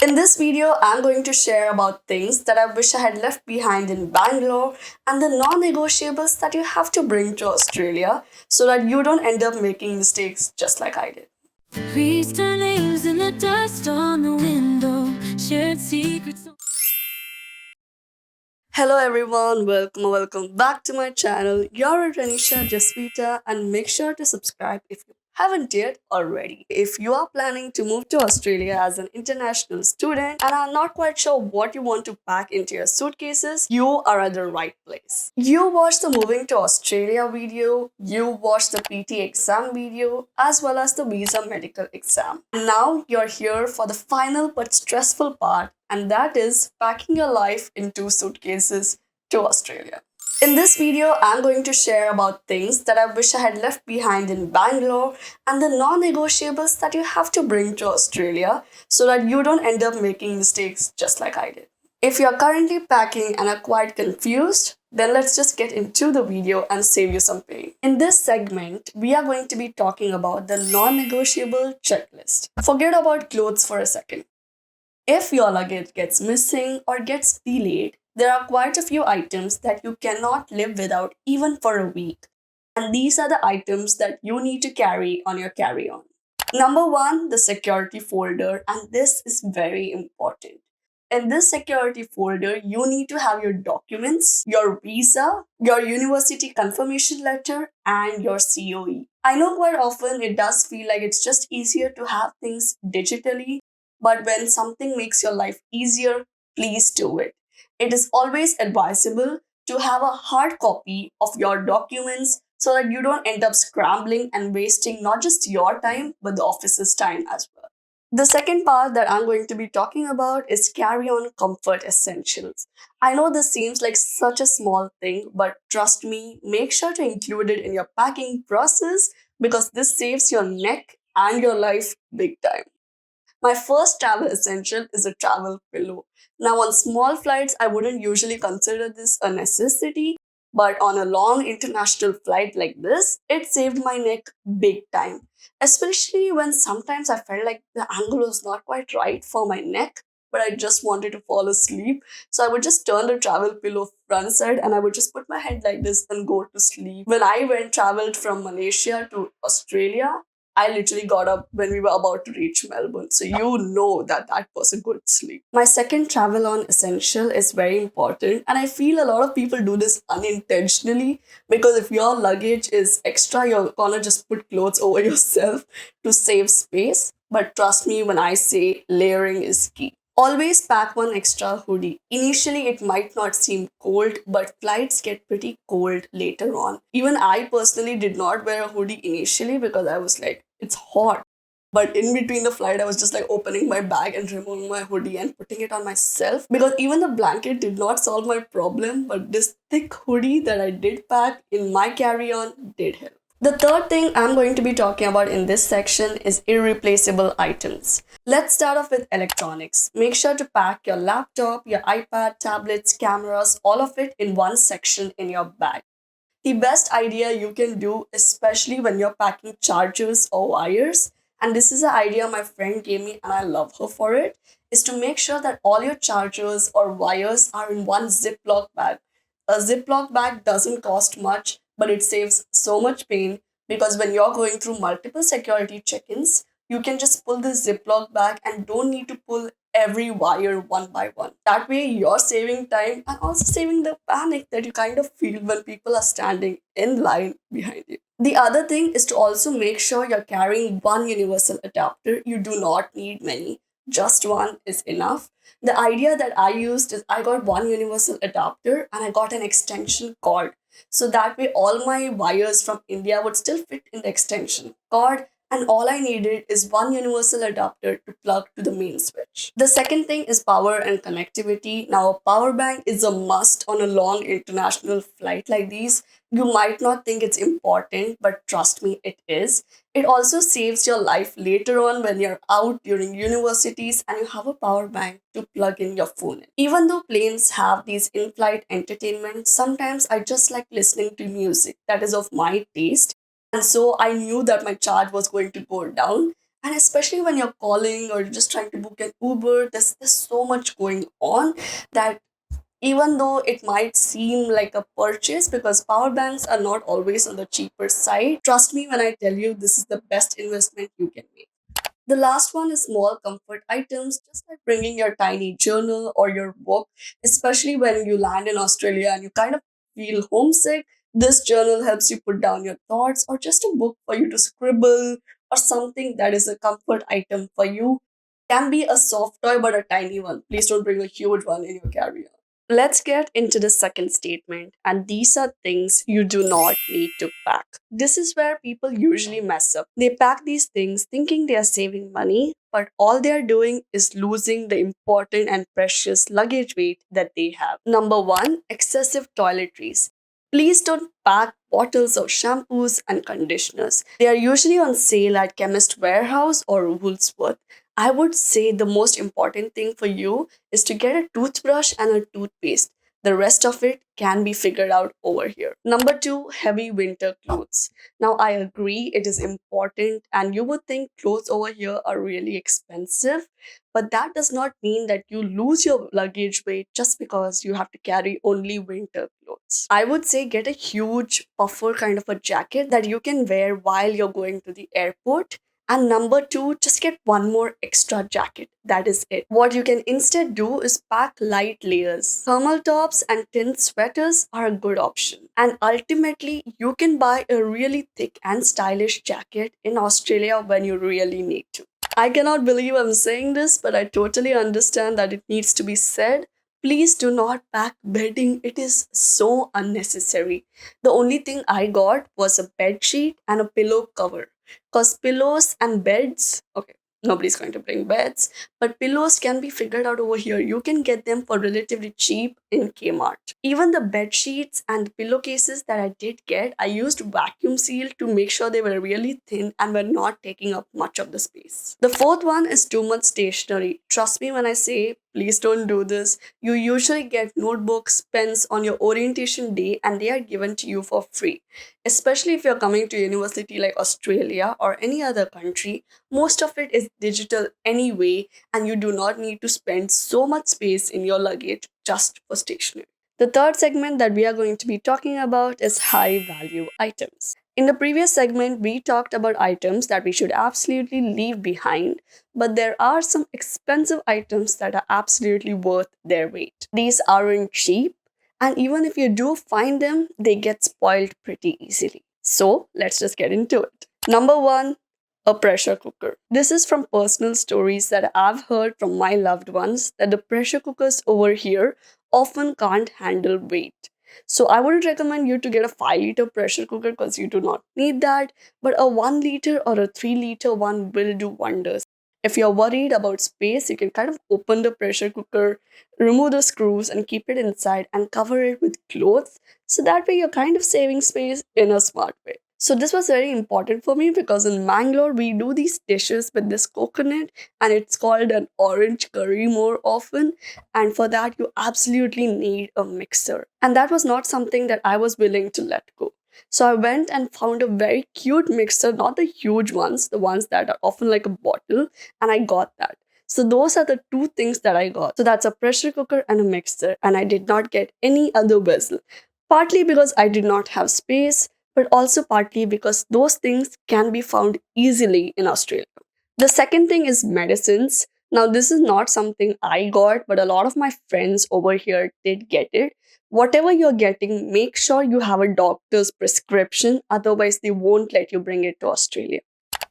In this video, I'm going to share about things that I wish I had left behind in Bangalore and the non-negotiables that you have to bring to Australia so that you don't end up making mistakes just like I did. Reached our names in the dust on the window, shared secrets. Hello everyone, welcome back to my channel. You're Ranisha Jaswita and make sure to subscribe if you haven't yet already. If you are planning to move to Australia as an international student and are not quite sure what you want to pack into your suitcases, you are at the right place. You watched the moving to Australia video, you watched the PT exam video, as well as the visa medical exam. And now you're here for the final but stressful part, and that is packing your life in 2 suitcases to Australia. In this video, I'm going to share about things that I wish I had left behind in Bangalore and the non-negotiables that you have to bring to Australia so that you don't end up making mistakes just like I did. If you're currently packing and are quite confused, then let's just get into the video and save you some pain. In this segment, we are going to be talking about the non-negotiable checklist. Forget about clothes for a second. If your luggage gets missing or gets delayed, there are quite a few items that you cannot live without even for a week. And these are the items that you need to carry on your carry on. Number one, the security folder, and this is very important. In this security folder, you need to have your documents, your visa, your university confirmation letter, and your COE. I know quite often it does feel like it's just easier to have things digitally, but when something makes your life easier, please do it. It is always advisable to have a hard copy of your documents so that you don't end up scrambling and wasting not just your time, but the office's time as well. The second part that I'm going to be talking about is carry on comfort essentials. I know this seems like such a small thing, but trust me, make sure to include it in your packing process because this saves your neck and your life big time. My first travel essential is a travel pillow. Now, on small flights, I wouldn't usually consider this a necessity, but on a long international flight like this, it saved my neck big time. Especially when sometimes I felt like the angle was not quite right for my neck, but I just wanted to fall asleep. So I would just turn the travel pillow front side and I would just put my head like this and go to sleep. When I went traveled from Malaysia to Australia, I literally got up when we were about to reach Melbourne. So you know that that person could sleep. My second travel on essential is very important. And I feel a lot of people do this unintentionally because if your luggage is extra, you're gonna just put clothes over yourself to save space. But trust me when I say layering is key. Always pack one extra hoodie. Initially, it might not seem cold, but flights get pretty cold later on. Even I personally did not wear a hoodie initially because I was like, it's hot. But in between the flight, I was just like opening my bag and removing my hoodie and putting it on myself because even the blanket did not solve my problem. But this thick hoodie that I did pack in my carry on did help. The third thing I'm going to be talking about in this section is irreplaceable items. Let's start off with electronics. Make sure to pack your laptop, your iPad, tablets, cameras, all of it in one section in your bag. The best idea you can do, especially when you're packing chargers or wires, and this is an idea my friend gave me and I love her for it, is to make sure that all your chargers or wires are in one Ziploc bag. A Ziploc bag doesn't cost much, but it saves so much pain because when you're going through multiple security check-ins, you can just pull the Ziploc bag and don't need to pull every wire one by one. That way, you're saving time and also saving the panic that you kind of feel when people are standing in line behind you. The other thing is to also make sure you're carrying one universal adapter. You do not need many, just one is enough. The idea that I used is I got one universal adapter and I got an extension cord. So that way, all my wires from India would still fit in the extension cord and all I needed is one universal adapter to plug to the main switch. The second thing is power and connectivity. Now, a power bank is a must on a long international flight like these. You might not think it's important, but trust me, it is. It also saves your life later on when you're out during universities and you have a power bank to plug in your phone in. Even though planes have these in flight entertainment, sometimes I just like listening to music that is of my taste and so I knew that my charge was going to go down. And especially when you're calling or you're just trying to book an Uber, there's so much going on that even though it might seem like a purchase, because power banks are not always on the cheaper side, trust me when I tell you this is the best investment you can make. The last one is small comfort items, just like bringing your tiny journal or your book, especially when you land in Australia and you kind of feel homesick. This journal helps you put down your thoughts, or just a book for you to scribble, or something that is a comfort item for you. Can be a soft toy, but a tiny one. Please don't bring a huge one in your carry on. Let's get into the second statement, and these are things you do not need to pack. This is where people usually mess up. They pack these things thinking they are saving money, but all they are doing is losing the important and precious luggage weight that they have. Number one, excessive toiletries. Please don't pack bottles of shampoos and conditioners. They are usually on sale at Chemist Warehouse or Woolworths. I would say the most important thing for you is to get a toothbrush and a toothpaste. The rest of it can be figured out over here. Number two, heavy winter clothes. Now, I agree it is important, and you would think clothes over here are really expensive, but that does not mean that you lose your luggage weight just because you have to carry only winter clothes. I would say get a huge puffer kind of a jacket that you can wear while you're going to the airport. And number two, just get one more extra jacket. That is it. What you can instead do is pack light layers. Thermal tops and thin sweaters are a good option. And ultimately, you can buy a really thick and stylish jacket in Australia when you really need to. I cannot believe I'm saying this, but I totally understand that it needs to be said. Please do not pack bedding. It is so unnecessary. The only thing I got was a bed sheet and a pillow cover. Because pillows and beds, okay, nobody's going to bring beds, but pillows can be figured out over here. You can get them for relatively cheap in Kmart. Even the bed sheets and pillowcases that I did get, I used vacuum seal to make sure they were really thin and were not taking up much of the space. The fourth one is too much stationery. Trust me when I say, please don't do this. You usually get notebooks, pens on your orientation day, and they are given to you for free. Especially if you're coming to university like Australia or any other country, most of it is digital anyway, and you do not need to spend so much space in your luggage just for stationery. The third segment that we are going to be talking about is high value items. In the previous segment, we talked about items that we should absolutely leave behind, but there are some expensive items that are absolutely worth their weight. These aren't cheap, and even if you do find them, they get spoiled pretty easily. So let's just get into it. Number one, a pressure cooker. This is from personal stories that I've heard from my loved ones that the pressure cookers over here often can't handle weight. So I wouldn't recommend you to get a 5 liter pressure cooker because you do not need that, but a 1 liter or a 3 liter one will do wonders. If you're worried about space, you can kind of open the pressure cooker, remove the screws, and keep it inside and cover it with clothes. So that way, you're kind of saving space in a smart way. So, this was very important for me because in Mangalore, we do these dishes with this coconut, and it's called an orange curry more often. And for that, you absolutely need a mixer. And that was not something that I was willing to let go. So I went and found a very cute mixer, not the huge ones, the ones that are often like a bottle, and I got that. So those are the two things that I got. So that's a pressure cooker and a mixer, and I did not get any other vessel. Partly because I did not have space, but also partly because those things can be found easily in Australia. The second thing is medicines. Now, this is not something I got, but a lot of my friends over here did get it. Whatever you're getting, make sure you have a doctor's prescription, otherwise, they won't let you bring it to Australia.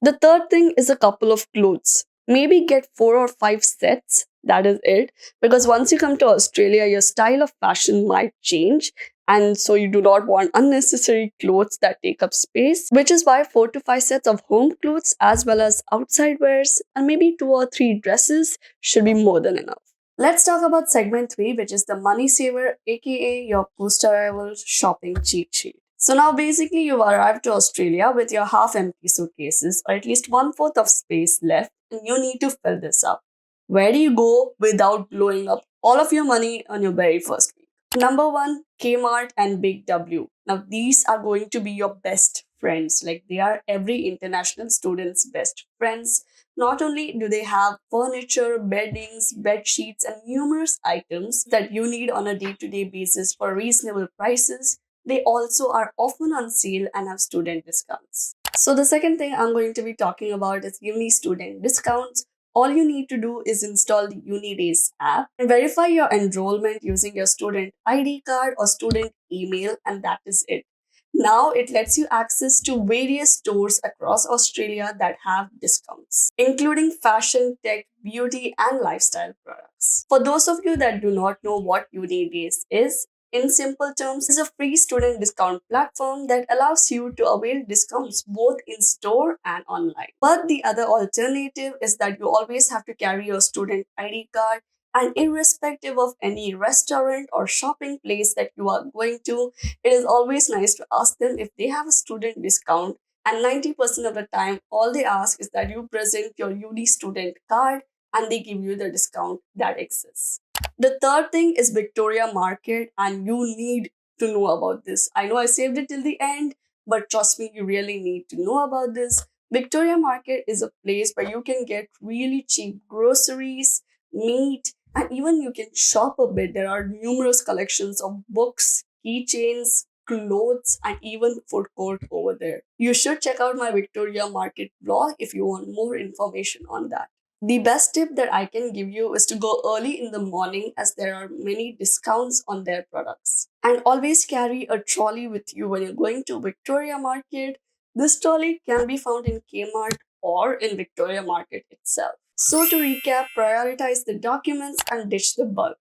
The third thing is a couple of clothes. Maybe get 4 or 5 sets. That is it. Because once you come to Australia, your style of fashion might change. And so you do not want unnecessary clothes that take up space, which is why 4 to 5 sets of home clothes as well as outside wears and maybe 2 or 3 dresses should be more than enough. Let's talk about segment 3, which is the money saver, aka your post arrival shopping cheat sheet. So now basically you've arrived to Australia with your half empty suitcases or at least one fourth of space left, and you need to fill this up. Where do you go without blowing up all of your money on your very first week? Number one, Kmart and Big W. Now, these are going to be your best friends. Like, they are every international student's best friends. Not only do they have furniture, beddings, bed sheets, and numerous items that you need on a day to day basis for reasonable prices, they also are often on sale and have student discounts. So, the second thing I'm going to be talking about is Uni student discounts. All you need to do is install the UniDays app and verify your enrollment using your student ID card or student email, and that is it. Now it lets you access to various stores across Australia that have discounts, including fashion, tech, beauty, and lifestyle products. For those of you that do not know what UniDays is, in simple terms, is a free student discount platform that allows you to avail discounts both in store and online. But the other alternative is that you always have to carry your student ID card, and irrespective of any restaurant or shopping place that you are going to, it is always nice to ask them if they have a student discount. And 90% of the time, all they ask is that you present your uni student card and they give you the discount that exists. The third thing is Victoria Market, and you need to know about this. I know I saved it till the end, but trust me, you really need to know about this. Victoria Market is a place where you can get really cheap groceries, meat, and even you can shop a bit. There are numerous collections of books, keychains, clothes, and even food court over there. You should check out my Victoria Market blog if you want more information on that. The best tip that I can give you is to go early in the morning as there are many discounts on their products. And always carry a trolley with you when you're going to Victoria Market. This trolley can be found in Kmart or in Victoria Market itself. So, to recap, prioritize the documents and ditch the bulk.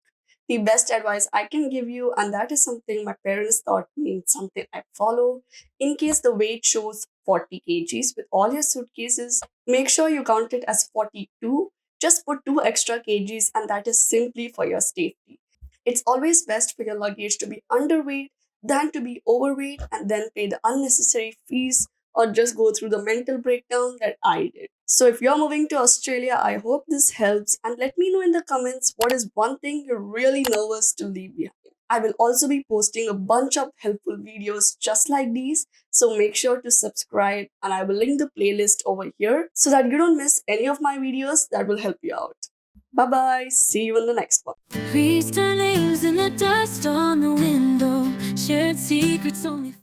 The best advice I can give you, and that is something my parents taught me, and something I follow. In case the weight shows 40 kgs with all your suitcases, make sure you count it as 42. Just put 2 extra kgs, and that is simply for your safety. It's always best for your luggage to be underweight than to be overweight and then pay the unnecessary fees or just go through the mental breakdown that I did. So, if you're moving to Australia, I hope this helps, and let me know in the comments what is one thing you're really nervous to leave behind. I will also be posting a bunch of helpful videos just like these, so make sure to subscribe, and I will link the playlist over here so that you don't miss any of my videos that will help you out. Bye bye, see you in the next one. Crease nails in the dust on the window. Shared secrets only.